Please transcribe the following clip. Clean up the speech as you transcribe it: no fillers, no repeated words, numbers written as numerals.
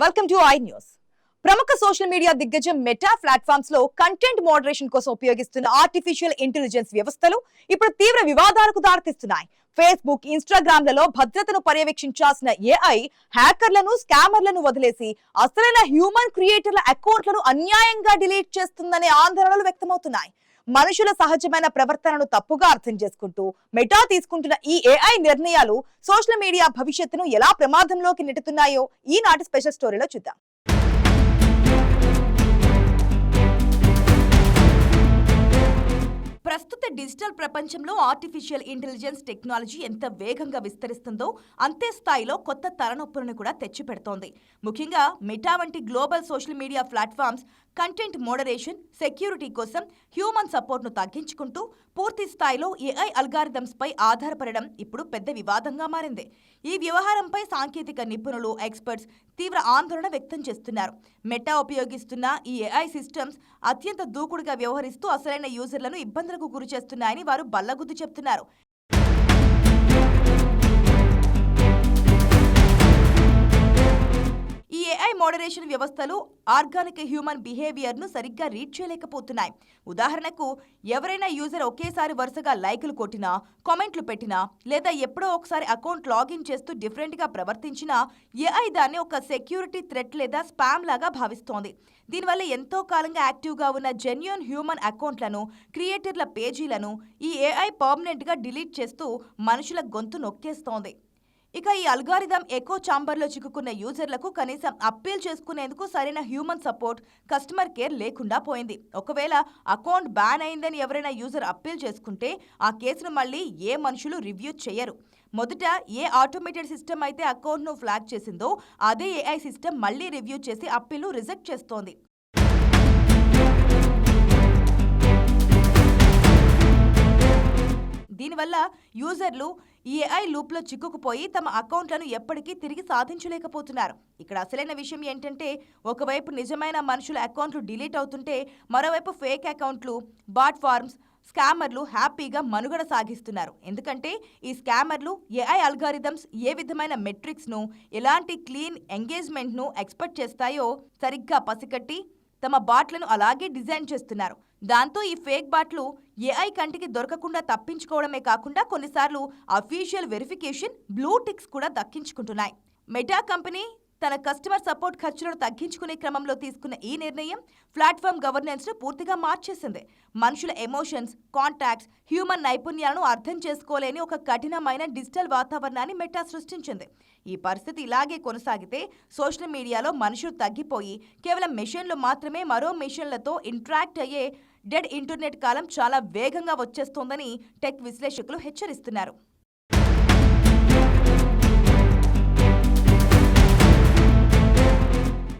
Welcome to I news. ప్రముఖ social media దిగ్గజం meta platforms లో కంటెంట్ మోడరేషన్ కోసం ఉపయోగిస్తున్న ఆర్టిఫిషియల్ ఇంటెలిజెన్స్ వ్యవస్థలు ఇప్పుడు తీవ్ర వివాదాలకు దారితీస్తున్నాయి. ఫేస్బుక్, ఇన్స్టాగ్రామ్ లలో భద్రతను పర్యవేక్షించాల్సిన ఏఐ హ్యాకర్లను, స్కామర్లను వదిలేసి అసలైన హ్యూమన్ క్రియేటర్ల అకౌంట్లను అన్యాయంగా డిలీట్ చేస్తుందనే ఆందోళనలు వ్యక్తమవుతున్నాయి. మనుషుల సహజమైన ప్రవర్తనను తప్పుగా అర్థం చేసుకుంటూ మెటా తీసుకుంటున్న ఈ ఏఐ నిర్ణయాలు సోషల్ మీడియా భవిష్యత్తును ఎలా ప్రమాదంలోకి నెట్టుతున్నాయో ఈనాటి స్పెషల్ స్టోరీలో చూద్దాం. ప్రస్తుత డిజిటల్ ప్రపంచంలో ఆర్టిఫిషియల్ ఇంటెలిజెన్స్ టెక్నాలజీ ఎంత వేగంగా విస్తరిస్తుందో అంతే స్థాయిలో కొత్త తలనొప్పులను కూడా తెచ్చిపెడుతోంది. ముఖ్యంగా మెటా వంటి global social media platforms content moderation, security కోసం హ్యూమన్ సపోర్ట్ను తగ్గించుకుంటూ పూర్తి స్థాయిలో ఏఐ అల్గారిథమ్స్ పై ఆధారపడడం ఇప్పుడు పెద్ద వివాదంగా మారింది. ఈ వ్యవహారంపై సాంకేతిక నిపుణులు, ఎక్స్పర్ట్స్ తీవ్ర ఆందోళన వ్యక్తం చేస్తున్నారు. మెటా ఉపయోగిస్తున్న ఈ ఏఐ సిస్టమ్స్ అత్యంత దూకుడుగా వ్యవహరిస్తూ అసలైన యూజర్లను ఇబ్బందులకు గురి చేస్తున్నాయని వారు బల్లగుద్దు చెప్తున్నారు. ఈ ఏఐ మోడరేషన్ వ్యవస్థలు ఆర్గానిక్ హ్యూమన్ బిహేవియర్ను సరిగ్గా రీడ్ చేయలేకపోతున్నాయి. ఉదాహరణకు, ఎవరైనా యూజర్ ఒకేసారి వరుసగా లైకులు కొట్టినా, కామెంట్లు పెట్టినా, లేదా ఎప్పుడో ఒకసారి అకౌంట్ లాగిన్ చేస్తూ డిఫరెంట్గా ప్రవర్తించినా ఏఐ దాన్ని ఒక సెక్యూరిటీ థ్రెట్ లేదా స్పామ్ లాగా భావిస్తోంది. దీనివల్ల ఎంతో కాలంగా యాక్టివ్గా ఉన్న జెన్యూన్ హ్యూమన్ అకౌంట్లను, క్రియేటర్ల పేజీలను ఈ ఏఐ పర్మనెంట్గా డిలీట్ చేస్తూ మనుషుల గొంతు నొక్కేస్తోంది. ఇక ఈ అల్గారిథం ఎకో ఛాంబర్లో చిక్కుకున్న యూజర్లకు కనీసం అప్పీల్ చేసుకునేందుకు సరైన హ్యూమన్ సపోర్ట్, కస్టమర్ కేర్ లేకుండా పోయింది. ఒకవేళ అకౌంట్ బ్యాన్ అయిందని ఎవరైనా యూజర్ అప్పీల్ చేసుకుంటే ఆ కేసును మళ్ళీ ఏ మనుషులు రివ్యూ చేయరు. మొదట ఏ ఆటోమేటెడ్ సిస్టమ్ అయితే అకౌంట్ను ఫ్లాగ్ చేసిందో అదే ఏఐ సిస్టమ్ మళ్ళీ రివ్యూ చేసి అప్పీల్ను రిజెక్ట్ చేస్తోంది. దీనివల్ల యూజర్లు ఈ ఏఐ లూప్లో చిక్కుకుపోయి తమ అకౌంట్లను ఎప్పటికీ తిరిగి సాధించలేకపోతున్నారు. ఇక్కడ అసలైన విషయం ఏంటంటే, ఒకవైపు నిజమైన మనుషుల అకౌంట్లు డిలీట్ అవుతుంటే మరోవైపు ఫేక్ అకౌంట్లు, బాట్ ఫార్మ్స్, స్కామర్లు హ్యాపీగా మనుగడ సాగిస్తున్నారు. ఎందుకంటే ఈ స్కామర్లు ఏఐ అల్గారిథమ్స్ ఏ విధమైన మెట్రిక్స్ను, ఎలాంటి క్లీన్ ఎంగేజ్మెంట్ను ఎక్స్పెక్ట్ చేస్తాయో సరిగ్గా పసిగట్టి తమ బాట్లను అలాగే డిజైన్ చేస్తున్నారు. దాంతో ఈ ఫేక్ బాట్లు ఏఐ కంటికి దొరకకుండా తప్పించుకోవడమే కాకుండా కొన్నిసార్లు అఫీషియల్ వెరిఫికేషన్, బ్లూ టిక్స్ కూడా దక్కించుకుంటున్నాయి. మెటా కంపెనీ తన కస్టమర్ సపోర్ట్ ఖర్చులను తగ్గించుకునే క్రమంలో తీసుకున్న ఈ నిర్ణయం ప్లాట్ఫామ్ గవర్నెన్స్ను పూర్తిగా మార్చేసింది. మనుషుల ఎమోషన్స్, కాంటాక్ట్స్, హ్యూమన్ నైపుణ్యాలను అర్థం చేసుకోలేని ఒక కఠినమైన డిజిటల్ వాతావరణాన్ని మెటా సృష్టించింది. ఈ పరిస్థితి ఇలాగే కొనసాగితే సోషల్ మీడియాలో మనుషులు తగ్గిపోయి కేవలం మెషిన్లు మాత్రమే మరో మెషిన్లతో ఇంటరాక్ట్ అయ్యే డెడ్ ఇంటర్నెట్ కాలం చాలా వేగంగా వచ్చేస్తోందని టెక్ విశ్లేషకులు హెచ్చరిస్తున్నారు.